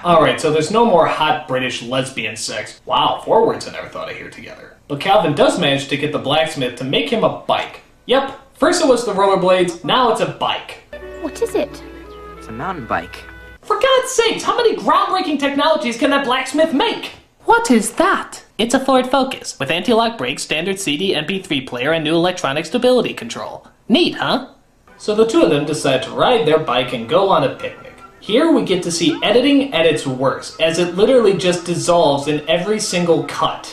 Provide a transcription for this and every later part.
Alright, so there's no more hot British lesbian sex. Wow, 4 words I never thought I'd hear together. But Calvin does manage to get the blacksmith to make him a bike. Yep, first it was the rollerblades, now it's a bike. What is it? It's a mountain bike. For God's sakes, how many groundbreaking technologies can that blacksmith make? What is that? It's a Ford Focus, with anti-lock brakes, standard CD MP3 player, and new electronic stability control. Neat, huh? So the two of them decide to ride their bike and go on a picnic. Here we get to see editing at its worst, as it literally just dissolves in every single cut.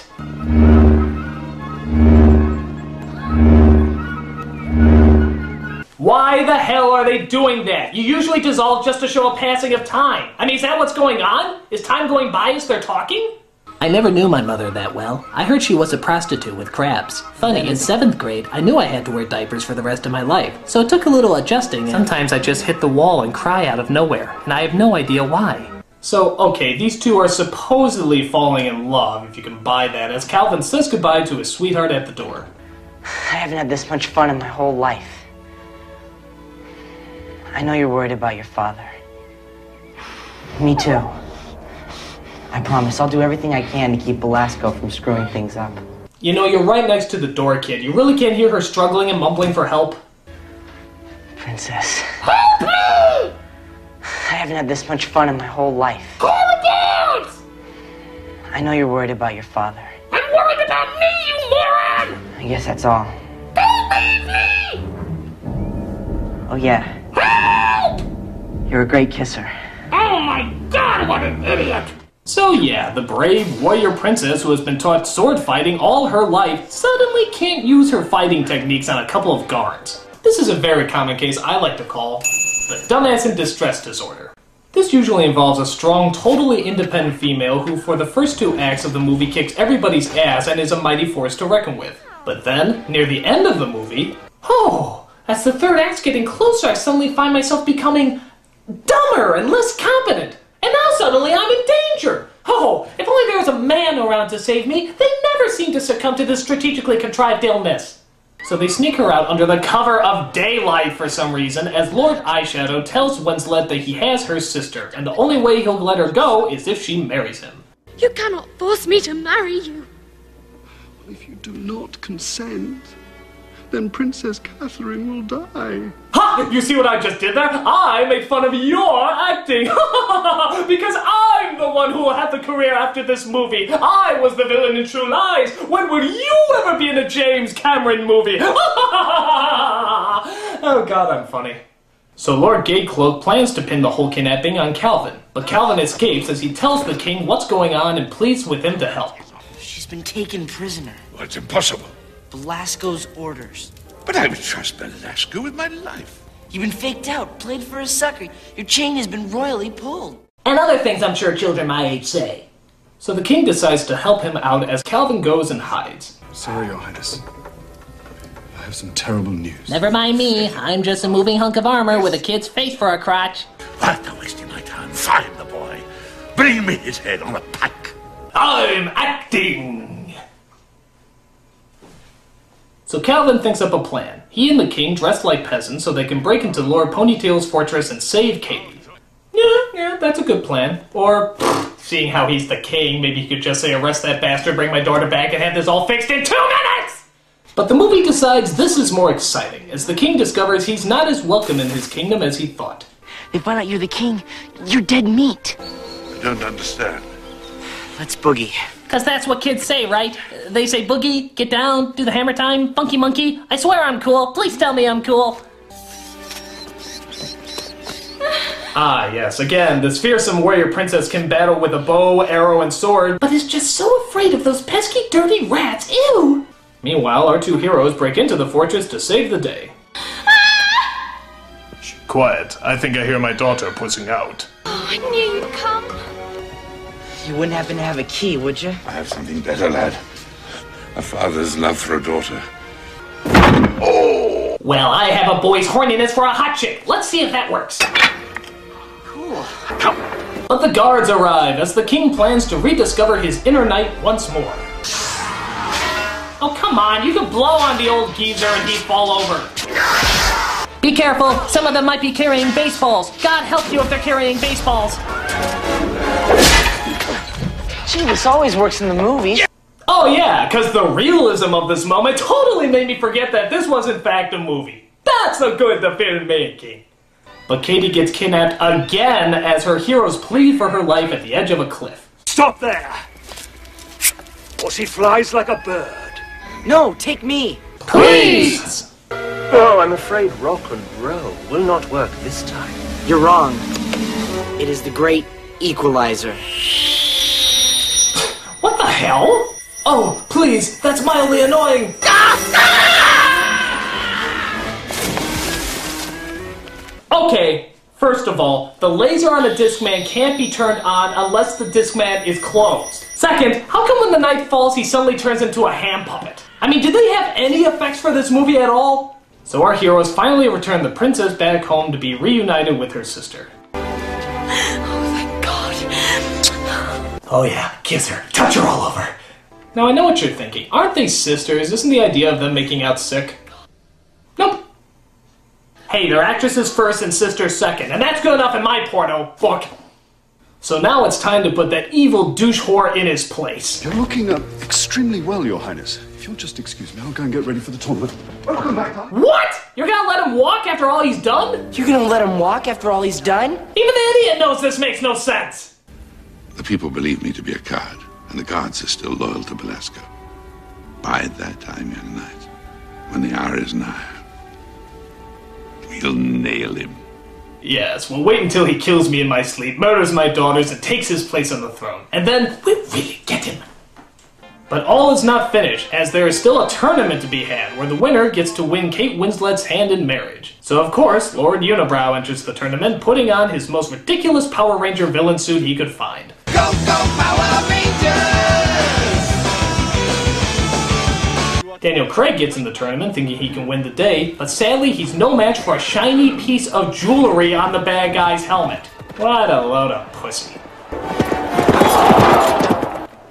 Why the hell are they doing that? You usually dissolve just to show a passing of time. I mean, is that what's going on? Is time going by as they're talking? I never knew my mother that well. I heard she was a prostitute with crabs. Funny, in 7th grade, I knew I had to wear diapers for the rest of my life, so it took a little adjusting. Sometimes I just hit the wall and cry out of nowhere, and I have no idea why. So, okay, these two are supposedly falling in love, if you can buy that, as Calvin says goodbye to his sweetheart at the door. I haven't had this much fun in my whole life. I know you're worried about your father. Me too. I promise I'll do everything I can to keep Belasco from screwing things up. You know, you're right next to the door, kid. You really can't hear her struggling and mumbling for help? Princess. Help me! I haven't had this much fun in my whole life. Call it out! I know you're worried about your father. I'm worried about me, you moron! I guess that's all. Don't leave me! Oh yeah. Help! You're a great kisser. Oh my God, what an idiot! So yeah, the brave warrior princess who has been taught sword fighting all her life suddenly can't use her fighting techniques on a couple of guards. This is a very common case I like to call the dumbass in distress disorder. This usually involves a strong, totally independent female who for the first 2 acts of the movie kicks everybody's ass and is a mighty force to reckon with. But then, near the end of the movie, as the 3rd act's getting closer, I suddenly find myself becoming dumber and less competent. And now suddenly I'm in danger! If only there was a man around to save me, they never seem to succumb to this strategically contrived illness. So they sneak her out under the cover of daylight for some reason, as Lord Eyeshadow tells Winslet that he has her sister, and the only way he'll let her go is if she marries him. You cannot force me to marry you. If you do not consent, then Princess Catherine will die. Ha! You see what I just did there? I made fun of your acting! Because I'm the one who will have the career after this movie! I was the villain in True Lies! When would you ever be in a James Cameron movie? Oh God, I'm funny. So Lord Gatecloak plans to pin the whole kidnapping on Calvin, but Calvin escapes as he tells the king what's going on and pleads with him to help. She's been taken prisoner. Well, it's impossible. Belasco's orders. But I would trust Belasco with my life. You've been faked out, played for a sucker. Your chain has been royally pulled. And other things I'm sure children my age say. So the king decides to help him out as Calvin goes and hides. Sorry, Your Highness. I have some terrible news. Never mind me, I'm just a moving hunk of armor with a kid's face for a crotch. After wasting my time, find the boy. Bring me his head on a pike. I'm acting! So Calvin thinks up a plan. He and the king dress like peasants so they can break into Lord Ponytail's fortress and save Katie. Yeah, that's a good plan. Or, seeing how he's the king, maybe he could just say, arrest that bastard, bring my daughter back, and have this all fixed in 2 minutes! But the movie decides this is more exciting, as the king discovers he's not as welcome in his kingdom as he thought. They find out you're the king, you're dead meat. I don't understand. Let's boogie. Cause that's what kids say, right? They say boogie, get down, do the hammer time, funky monkey. I swear I'm cool. Please tell me I'm cool. Ah, yes, again, this fearsome warrior princess can battle with a bow, arrow, and sword, but is just so afraid of those pesky, dirty rats. Ew! Meanwhile, our 2 heroes break into the fortress to save the day. Shh, quiet. I think I hear my daughter pussing out. Oh, I knew you'd come. You wouldn't happen to have a key, would you? I have something better, lad. A father's love for a daughter. Well, I have a boy's horniness for a hot chick. Let's see if that works. Cool. Come. But the guards arrive as the king plans to rediscover his inner knight once more. Oh, come on. You can blow on the old geezer and he'd fall over. Be careful. Some of them might be carrying baseballs. God help you if they're carrying baseballs. Gee, this always works in the movies. Oh yeah, because the realism of this moment totally made me forget that this was in fact a movie. That's the good the filmmaking. But Katie gets kidnapped again as her heroes plead for her life at the edge of a cliff. Stop there! Or she flies like a bird. No, take me. Please! Oh, I'm afraid rock and roll will not work this time. You're wrong. It is the great equalizer. What the hell? Oh, please, that's mildly annoying. Okay, first of all, the laser on a Discman can't be turned on unless the Discman is closed. Second, how come when the night falls he suddenly turns into a hand puppet? I mean, did they have any effects for this movie at all? So our heroes finally return the princess back home to be reunited with her sister. Oh, thank God. Oh yeah, kiss her, touch her all over. Now I know what you're thinking. Aren't they sisters? Isn't the idea of them making out sick? Nope. Hey, they're actresses first and sisters second, and that's good enough in my porno book. So now it's time to put that evil douche whore in his place. You're looking extremely well, Your Highness. If you'll just excuse me, I'll go and get ready for the tournament. Welcome back, Ty. What? You're gonna let him walk after all he's done? You're gonna let him walk after all he's done? Even the idiot knows this makes no sense. The people believe me to be a card, and the gods are still loyal to Belasco. Bide that time, young knight. When the hour is nigh, we'll nail him. Yes, we'll wait until he kills me in my sleep, murders my daughters, and takes his place on the throne. And then we'll really get him. But all is not finished, as there is still a tournament to be had, where the winner gets to win Kate Winslet's hand in marriage. So of course, Lord Unibrow enters the tournament, putting on his most ridiculous Power Ranger villain suit he could find. Go, go, Power Rangers! Daniel Craig gets in the tournament thinking he can win the day, but sadly he's no match for a shiny piece of jewelry on the bad guy's helmet. What a load of pussy.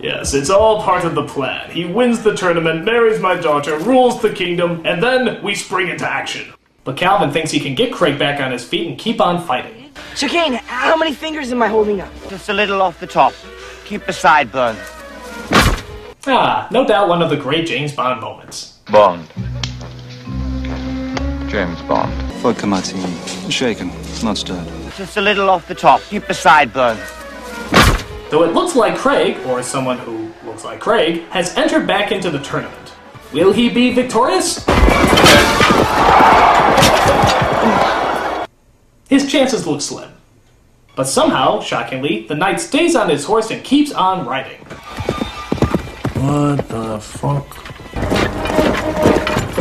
Yes, it's all part of the plan. He wins the tournament, marries my daughter, rules the kingdom, and then we spring into action. But Calvin thinks he can get Craig back on his feet and keep on fighting. So, Kane, how many fingers am I holding up? Just a little off the top. Keep the sideburns. Ah, no doubt one of the great James Bond moments. Bond. James Bond. Vodka martini. Shaken, not stirred. Just a little off the top. Keep the sideburns. Though it looks like Craig, or someone who looks like Craig, has entered back into the tournament. Will he be victorious? His chances look slim. But somehow, shockingly, the knight stays on his horse and keeps on riding. What the fuck?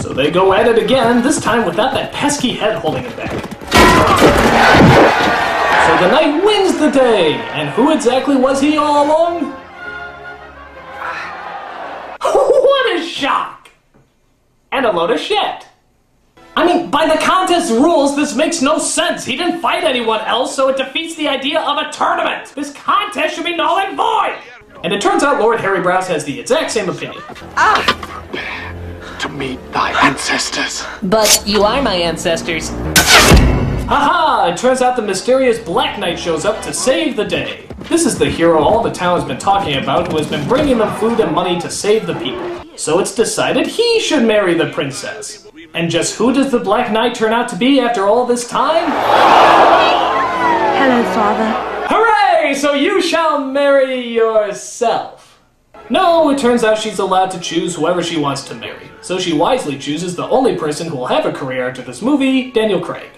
So they go at it again, this time without that pesky head holding him back. So the knight wins the day! And who exactly was he all along? What a shock! And a load of shit. I mean, by the contest rules, this makes no sense. He didn't fight anyone else, so it defeats the idea of a tournament. This contest should be null and void! And it turns out Lord Harry Browse has the exact same opinion. To meet thy ancestors. But you are my ancestors. Haha! It turns out the mysterious Black Knight shows up to save the day. This is the hero all the town has been talking about, who has been bringing them food and money to save the people. So it's decided he should marry the princess. And just who does the Black Knight turn out to be after all this time? Hello, Father. Hooray! So you shall marry yourself. No, it turns out she's allowed to choose whoever she wants to marry. So she wisely chooses the only person who will have a career after this movie, Daniel Craig.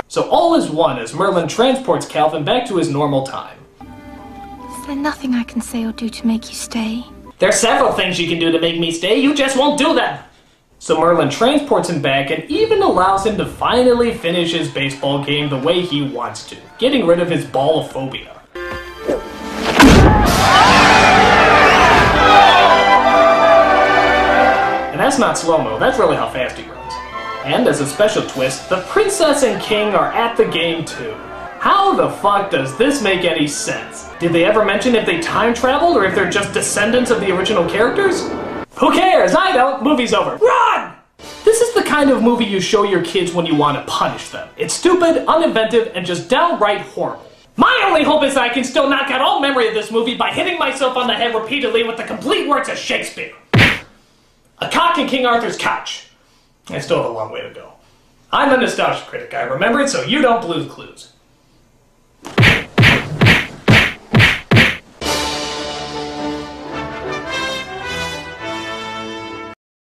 So all is one as Merlin transports Calvin back to his normal time. Is there nothing I can say or do to make you stay? There's several things you can do to make me stay, you just won't do them! So Merlin transports him back and even allows him to finally finish his baseball game the way he wants to, getting rid of his ballophobia. And that's not slow-mo, that's really how fast he runs. And as a special twist, the princess and king are at the game too. How the fuck does this make any sense? Did they ever mention if they time traveled or if they're just descendants of the original characters? Who cares? I don't. Movie's over. Run! This is the kind of movie you show your kids when you want to punish them. It's stupid, uninventive, and just downright horrible. My only hope is that I can still knock out all memory of this movie by hitting myself on the head repeatedly with the complete words of Shakespeare. A cock in King Arthur's couch. I still have a long way to go. I'm a nostalgia critic. I remember it so you don't lose clues.